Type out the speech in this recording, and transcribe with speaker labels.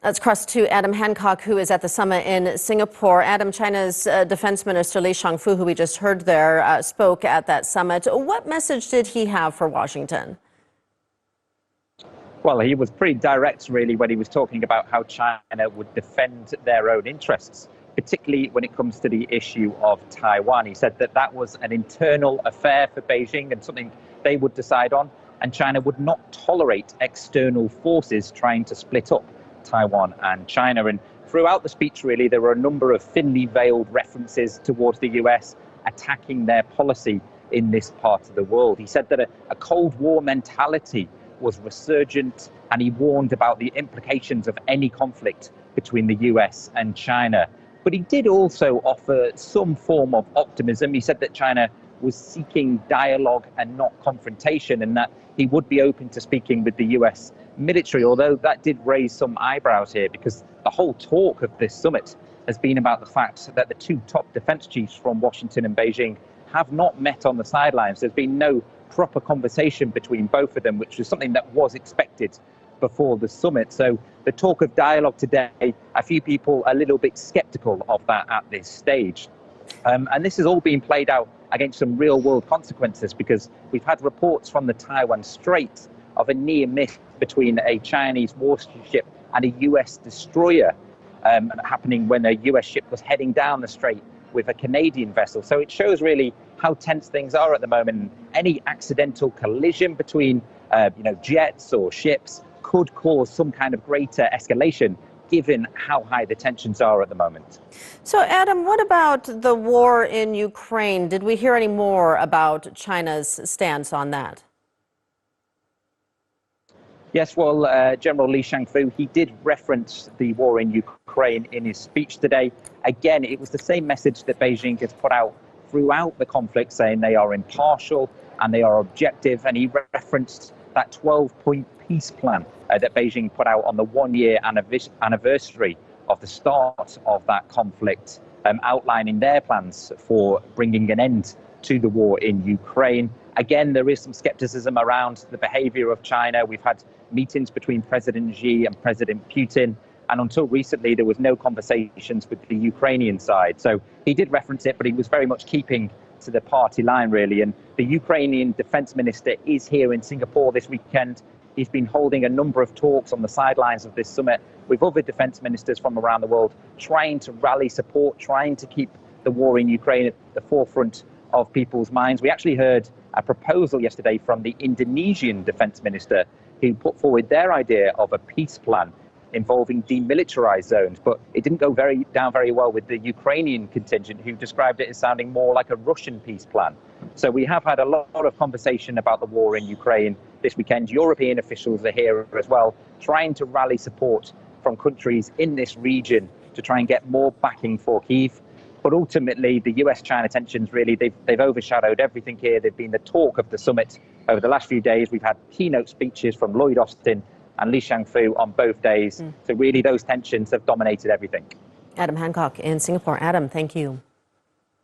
Speaker 1: Let's cross to Adam Hancock, who is at the summit in Singapore. Adam, China's Defense Minister Li Shangfu, who we just heard there, spoke at that summit. What message did he have for Washington?
Speaker 2: Well, he was pretty direct, really, when he was talking about how China would defend their own interests, particularly when it comes to the issue of Taiwan. He said that that was an internal affair for Beijing and something they would decide on, and China would not tolerate external forces trying to split up Taiwan and China. And throughout the speech, really, there were a number of thinly veiled references towards the US attacking their policy in this part of the world. He said that a Cold War mentality was resurgent, and he warned about the implications of any conflict between the US and China. But he did also offer some form of optimism. He said that China was seeking dialogue and not confrontation, and that he would be open to speaking with the US military, although that did raise some eyebrows here, because the whole talk of this summit has been about the fact that the two top defense chiefs from Washington and Beijing have not met on the sidelines. There's been no proper conversation between both of them, which was something that was expected before the summit. So the talk of dialogue today, a few people a little bit skeptical of that at this stage. And this has all been played out against some real world consequences, because we've had reports from the Taiwan Strait of a near miss between a Chinese warship and a US destroyer happening when a US ship was heading down the strait with a Canadian vessel. So it shows really how tense things are at the moment. Any accidental collision between jets or ships could cause some kind of greater escalation, given how high the tensions are at the moment.
Speaker 1: So, Adam, what about the war in Ukraine? Did we hear any more about China's stance on that?
Speaker 2: Yes, well, General Li Shangfu, he did reference the war in Ukraine in his speech today. Again, it was the same message that Beijing has put out throughout the conflict, saying they are impartial and they are objective. And he referenced that 12-point peace plan that Beijing put out on the one-year anniversary of the start of that conflict, outlining their plans for bringing an end to the war in Ukraine. Again, there is some skepticism around the behavior of China. We've had meetings between President Xi and President Putin, and until recently, there was no conversations with the Ukrainian side. So he did reference it, but he was very much keeping to the party line, really. And the Ukrainian defense minister is here in Singapore this weekend. He's been holding a number of talks on the sidelines of this summit with other defense ministers from around the world, trying to rally support, trying to keep the war in Ukraine at the forefront of people's minds. We actually heard a proposal yesterday from the Indonesian defense minister, who put forward their idea of a peace plan involving demilitarized zones, but it didn't go down very well with the Ukrainian contingent, who described it as sounding more like a Russian peace plan. So we have had a lot of conversation about the war in Ukraine this weekend. European officials are here as well, trying to rally support from countries in this region to try and get more backing for Kyiv. But ultimately, the US-China tensions, really, they've overshadowed everything here. They've been the talk of the summit over the last few days. We've had keynote speeches from Lloyd Austin and Li Shangfu on both days. So really, those tensions have dominated everything.
Speaker 1: Adam Hancock in Singapore. Adam, thank you.